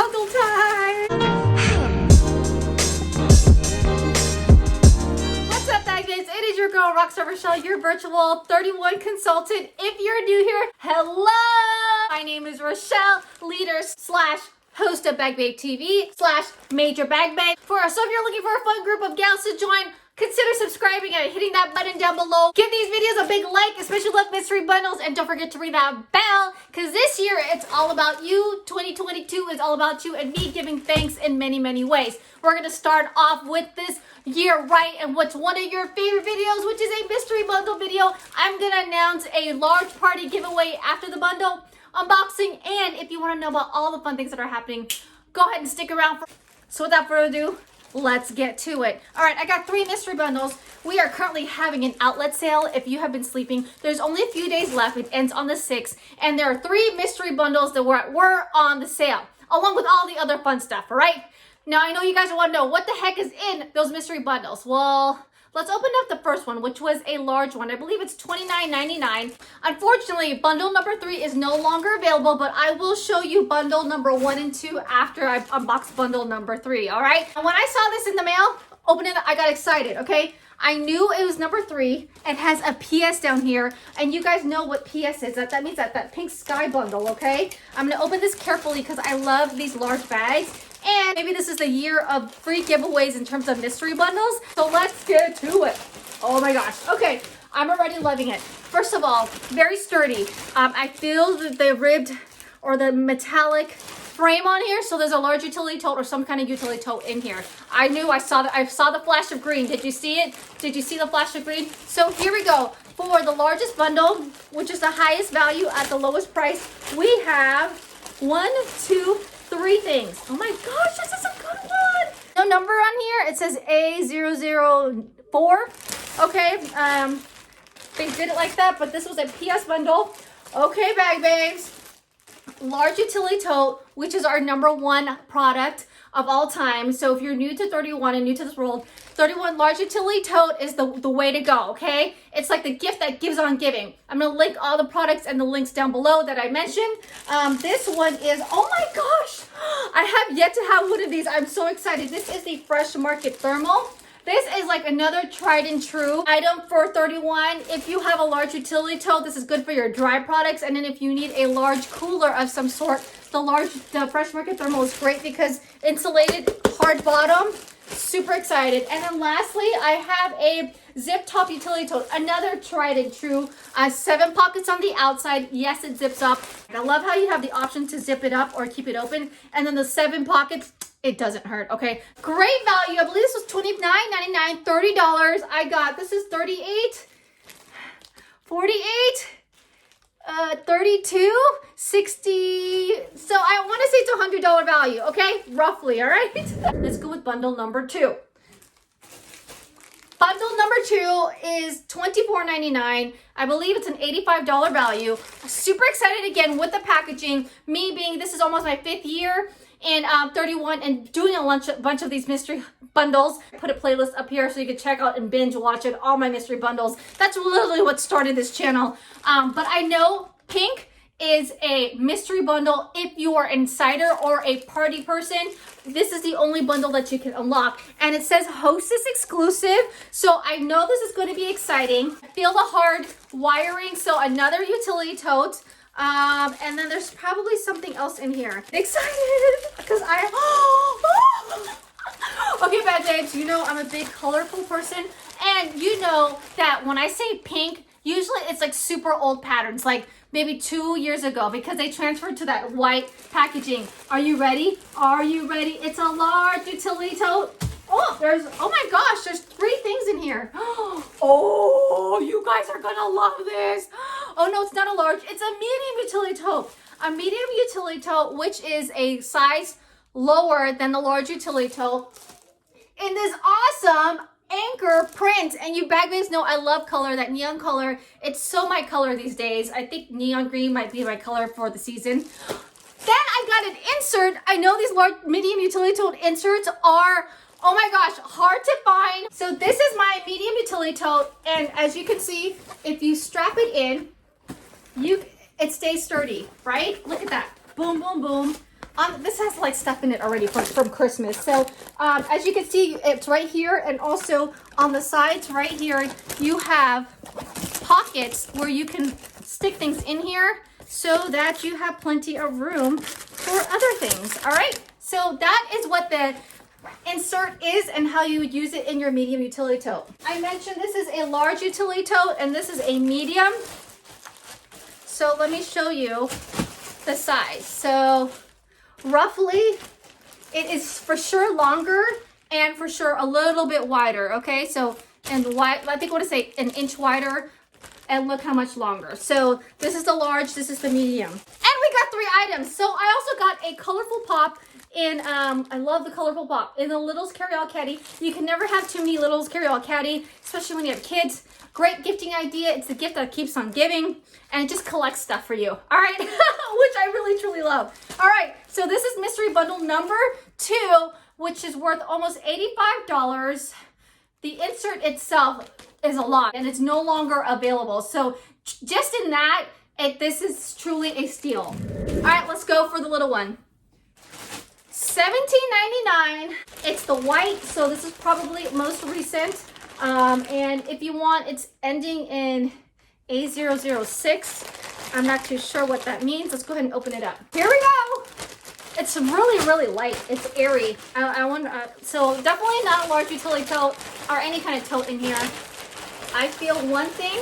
bundle time! What's up, guys? It is your girl, Rockstar Rochelle, your virtual 31 consultant. If you're new here, hello! My name is Rochelle, leader slash host of Bag Babe TV slash Major Bag Babe. So if you're looking for a fun group of gals to join, consider subscribing and hitting that button down below. Give these videos a big like, especially love mystery bundles, and don't forget to ring that bell, because this year it's all about you. 2022 is all about you and me giving thanks in many, many ways. We're going to start off with this year right, and what's one of your favorite videos, which is a mystery bundle video. I'm going to announce a large party giveaway after the bundle unboxing, and if you want to know about all the fun things that are happening, go ahead and stick around. So without further ado, let's get to it. All right, I got 3 mystery bundles. We are currently having an outlet sale. If you have been sleeping, there's only a few days left. It ends on the 6th, and there are 3 mystery bundles that were on the sale, along with all the other fun stuff, all right? Now, I know you guys want to know what the heck is in those mystery bundles. Well, let's open up the first one, which was a large one. I believe it's $29.99. Unfortunately, bundle number 3 is no longer available, but I will show you bundle number 1 and 2 after I unbox bundle number 3, all right? And when I saw this in the mail, opening it, I got excited, okay? I knew it was number 3. It has a PS down here, and you guys know what PS is. That means that pink sky bundle, okay? I'm gonna open this carefully because I love these large bags. And maybe this is the year of free giveaways in terms of mystery bundles. So let's get to it. Oh my gosh. Okay, I'm already loving it. First of all, very sturdy. I feel the ribbed or the metallic frame on here. So there's a large utility tote or some kind of utility tote in here. I saw the flash of green. Did you see it? Did you see the flash of green? So here we go. For the largest bundle, which is the highest value at the lowest price, we have 1, 2, 3 things. Oh my gosh, this is a good one. No number on here. It says A004. Okay, they did it like that, but this was a PS bundle. Okay, bag babes. Large utility tote, which is our #1 product of all time. So if you're new to 31 and new to this world, 31 large utility tote is the way to go, okay? It's like the gift that gives on giving. I'm gonna link all the products and the links down below that I mentioned. This one is, oh my gosh, I have yet to have one of these. I'm so excited. This is the Fresh Market Thermal. This is like another tried and true item for 31. If you have a large utility tote, this is good for your dry products. And then if you need a large cooler of some sort, the Fresh Market Thermal is great because insulated, hard bottom. Super excited. And then lastly, I have a zip top utility tote, another tried and true. 7 pockets on the outside. Yes, it zips up. I love how you have the option to zip it up or keep it open. And then the 7 pockets, it doesn't hurt, okay? Great value. I believe this was $29.99, $30. I got, this is 38, 48, 32, 60. So I want to say it's a $100 value, okay? Roughly, all right? Let's go with bundle number 2. Bundle number 2 is $24.99. I believe it's an $85 value. Super excited again with the packaging. Me being, this is almost my 5th year in 31 and doing a bunch of these mystery bundles. I put a playlist up here so you can check out and binge watch it, all my mystery bundles. That's literally what started this channel. But I know pink is a mystery bundle if you are an insider or a party person. This is the only bundle that you can unlock, and it says Hostess exclusive, so I know this is going to be exciting. I feel the hard wiring, so another utility tote, and then there's probably something else in here. Excited because okay, bad babes, you know I'm a big colorful person, and you know that when I say pink, usually it's like super old patterns, like maybe 2 years ago, because they transferred to that white packaging. Are you ready? Are you ready? It's a large utility tote. Oh, oh my gosh, there's 3 things in here. Oh, you guys are gonna love this. Oh no, it's not a large, it's a medium utility tote. A medium utility tote, which is a size lower than the large utility tote. In this awesome anchor print, and you bag babes know I love color, that neon color. It's so my color these days. I think neon green might be my color for the season. Then I got an insert. I know these large medium utility tote inserts are, oh my gosh, hard to find. So this is my medium utility tote, and as you can see, if you strap it in, it stays sturdy, right? Look at that. Boom, boom, boom. This has like stuff in it already from Christmas. So as you can see, it's right here, and also on the sides right here, you have pockets where you can stick things in here so that you have plenty of room for other things. All right, so that is what the insert is and how you would use it in your medium utility tote. I mentioned this is a large utility tote and this is a medium. So let me show you the size. So roughly it is for sure longer and for sure a little bit wider. Okay, so and wide, I think I want to say an inch wider, and look how much longer. So this is the large, this is the medium, and we got 3 items. So I also got a colorful pop in I love the colorful pop in the Littles Carry-All Caddy. You can never have too many Littles Carry-All Caddy, especially when you have kids. Great gifting idea. It's the gift that keeps on giving, and it just collects stuff for you. All right, which I really truly love. All right, so this is mystery bundle number 2, which is worth almost $85. The insert itself is a lot, and it's no longer available. So just in that, this is truly a steal. All right, let's go for the little one. $17.99. It's the white, so this is probably most recent. And if you want, it's ending in A006. I'm not too sure what that means. Let's go ahead and open it up. Here we go. It's really, really light. It's airy. So definitely not a large utility tote or any kind of tote in here. I feel one thing.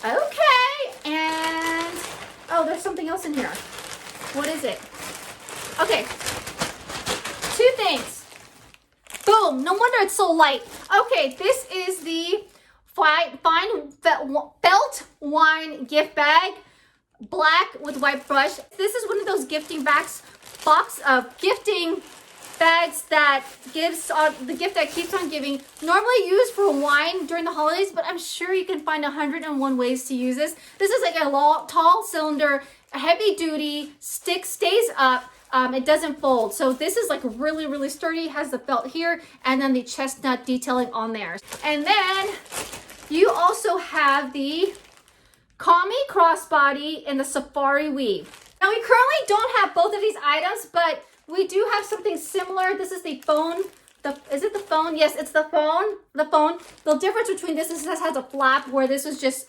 Okay, and oh, there's something else in here. What is it? Okay, 2 things. Boom, no wonder it's so light. Okay, this is the fine felt wine gift bag, black with white brush. This is one of those gifting box of gifting bags that gives the gift that keeps on giving. Normally used for wine during the holidays, but I'm sure you can find 101 ways to use this. This is like a tall cylinder, heavy duty, stays up. It doesn't fold. So this is like really, really sturdy. It has the felt here and then the chestnut detailing on there. And then you also have the Call Me Crossbody in the Safari Weave. Now we currently don't have both of these items, but we do have something similar. This is the phone. Is it the phone? Yes, it's the phone. The phone. The difference between this is this has a flap where this was just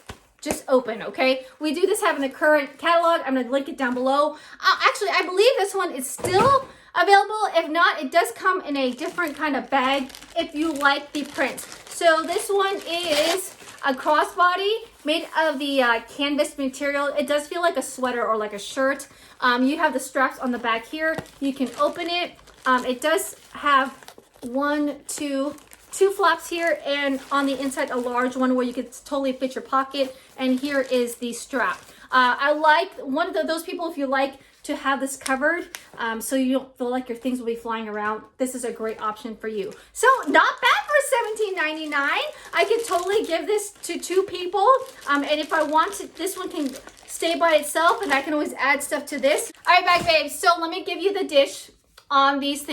open, okay? We do this have in the current catalog. I'm gonna link it down below. Actually, I believe this one is still available. If not, it does come in a different kind of bag if you like the print. So this one is a crossbody made of the canvas material. It does feel like a sweater or like a shirt. You have the straps on the back here. You can open it. It does have two flaps here, and on the inside a large one where you could totally fit your pocket. And here is the strap. I like one of those people, if you like to have this covered so you don't feel like your things will be flying around, this is a great option for you. So not bad for $17.99. I could totally give this to 2 people, and if I want to, this one can stay by itself, and I can always add stuff to this. All right, bag babes, so let me give you the dish on these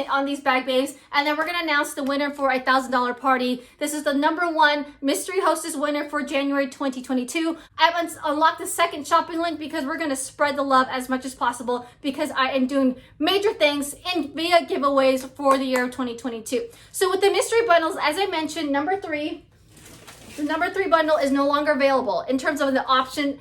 bag babes, and then we're gonna announce the winner for a $1,000 party. This is the #1 mystery hostess winner for January 2022. I've unlocked the second shopping link because we're gonna spread the love as much as possible, because I am doing major things via giveaways for the year of 2022. So with the mystery bundles, as I mentioned, the number 3 bundle is no longer available in terms of the option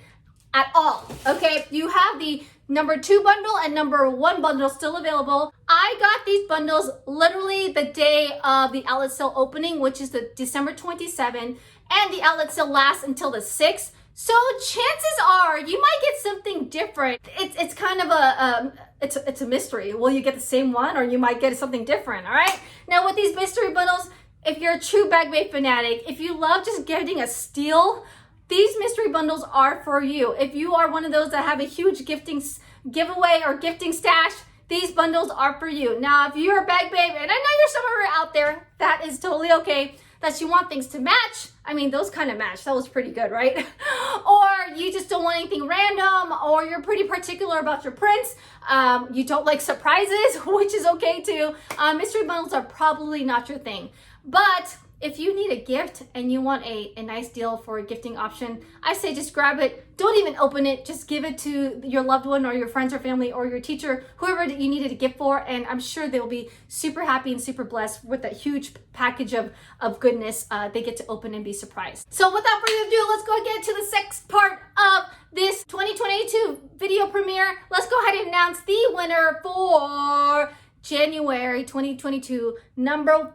at all. Okay, you have the number 2 bundle and number 1 bundle still available. I got these bundles literally the day of the outlet sale opening, which is the December 27th, and the outlet sale lasts until the 6th. So chances are you might get something different. It's kind of it's a mystery. Will you get the same one, or you might get something different? All right. Now with these mystery bundles, if you're a true bag babe fanatic, if you love just getting a steal, these mystery bundles are for you. If you are one of those that have a huge gifting giveaway or gifting stash, these bundles are for you. Now, if you're a bag babe, and I know you're somewhere out there, that is totally okay, that you want things to match. I mean, those kind of match. That was pretty good, right? Or you just don't want anything random, or you're pretty particular about your prints. You don't like surprises, which is okay too. Mystery bundles are probably not your thing. But if you need a gift and you want a nice deal for a gifting option, I say just grab it. Don't even open it. Just give it to your loved one or your friends or family or your teacher, whoever that you needed a gift for. And I'm sure they will be super happy and super blessed with that huge package of goodness they get to open and be surprised. So without further ado, let's go and get to the next part of this 2022 video premiere. Let's go ahead and announce the winner for January 2022,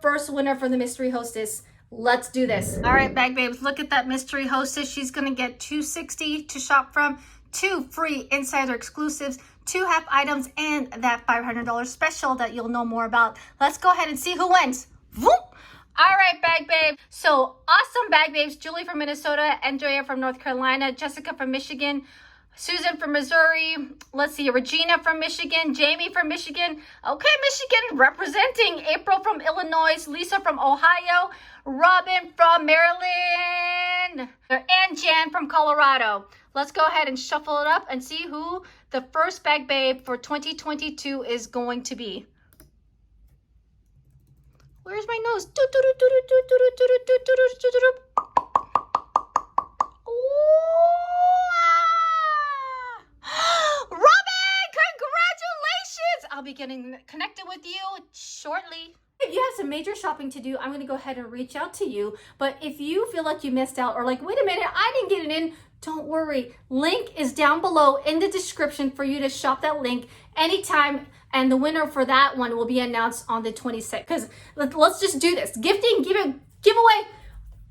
first winner for the mystery hostess. Let's do this. All right, bag babes, look at that mystery hostess. She's gonna get $260 to shop from, 2 free insider exclusives, 2 half items, and that $500 special that you'll know more about. Let's go ahead and see who wins. Whoop. All right, bag babe. So awesome bag babes. Julie from Minnesota, Andrea from North Carolina, Jessica from Michigan, Susan from Missouri, let's see, Regina from Michigan, Jamie from Michigan, okay, Michigan representing, April from Illinois, Lisa from Ohio, Robin from Maryland, and Jan from Colorado. Let's go ahead and shuffle it up and see who the first bag babe for 2022 is going to be. Where's my nose? I'll be getting connected with you shortly. If you have some major shopping to do, I'm going to go ahead and reach out to you. But if you feel like you missed out or like, wait a minute, I didn't get it in, don't worry. Link is down below in the description for you to shop that link anytime. And the winner for that one will be announced on the 26th. Because let's just do this. Gifting, giveaway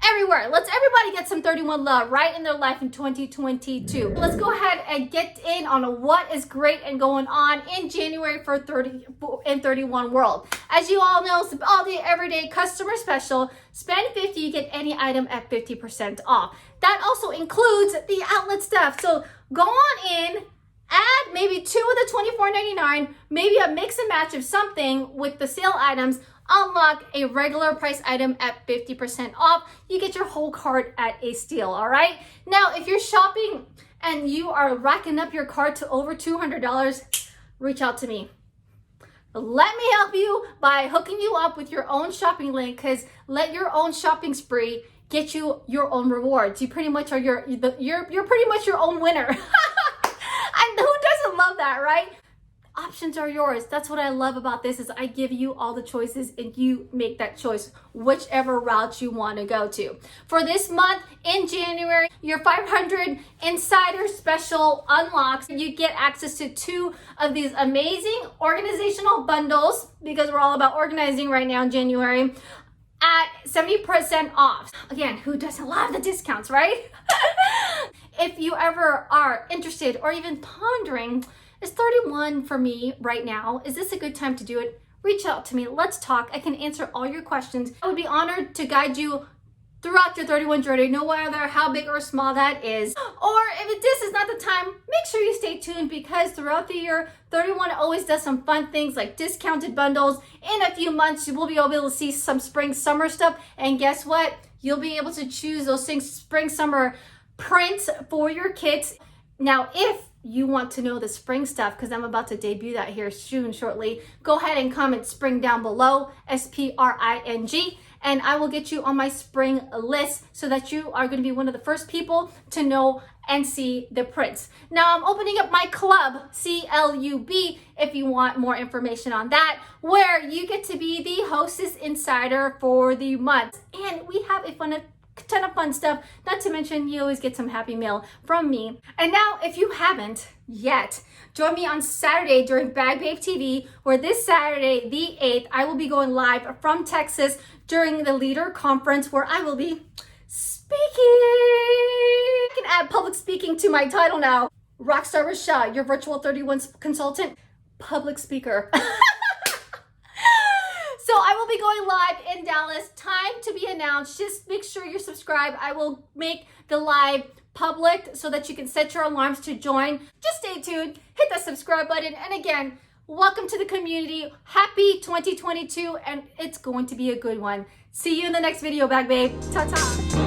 everywhere. Let's everybody get some 31 love right in their life in 2022. Let's go ahead and get in on what is great and going on in January for 31 world. As you all know, all day, everyday customer special. Spend 50, you get any item at 50% off. That also includes the outlet stuff. So go on in, add maybe 2 of the $24.99, maybe a mix and match of something with the sale items. Unlock a regular price item at 50% off. You get your whole cart at a steal, all right? Now, if you're shopping and you are racking up your cart to over $200, reach out to me. Let me help you by hooking you up with your own shopping link, because let your own shopping spree get you your own rewards. You pretty much are you're pretty much your own winner. And who doesn't love that, right? Options are yours. That's what I love about this, is I give you all the choices and you make that choice, whichever route you want to go to. For this month in January, your 500 Insider Special unlocks. You get access to 2 of these amazing organizational bundles, because we're all about organizing right now in January, at 70% off. Again, who doesn't love the discounts, right? If you ever are interested or even pondering, is 31 for me right now? Is this a good time to do it? Reach out to me. Let's talk. I can answer all your questions. I would be honored to guide you throughout your 31 journey, no matter how big or small that is. Or if this is not the time, make sure you stay tuned, because throughout the year, 31 always does some fun things like discounted bundles. In a few months, you will be able to see some spring, summer stuff. And guess what? You'll be able to choose those things, spring, summer prints for your kids. Now, if you want to know the spring stuff, because I'm about to debut that here soon, shortly, go ahead and comment spring down below, SPRING, and I will get you on my spring list so that you are going to be one of the first people to know and see the prints. Now I'm opening up my club, CLUB, if you want more information on that, where you get to be the Hostess Insider for the month. And we have a ton of fun stuff, not to mention you always get some happy mail from me. And now, if you haven't yet, join me on Saturday during Bag Babe TV, where this Saturday, the 8th, I will be going live from Texas during the Leader Conference, where I will be speaking. I can add public speaking to my title now. Rockstar Rochelle, your virtual 31 consultant, public speaker. So I will be going live in Dallas. Time to be announced. Just make sure you're subscribed. I will make the live public so that you can set your alarms to join. Just stay tuned. Hit the subscribe button. And again, welcome to the community. Happy 2022, and it's going to be a good one. See you in the next video, Bag Babe. Ta-ta.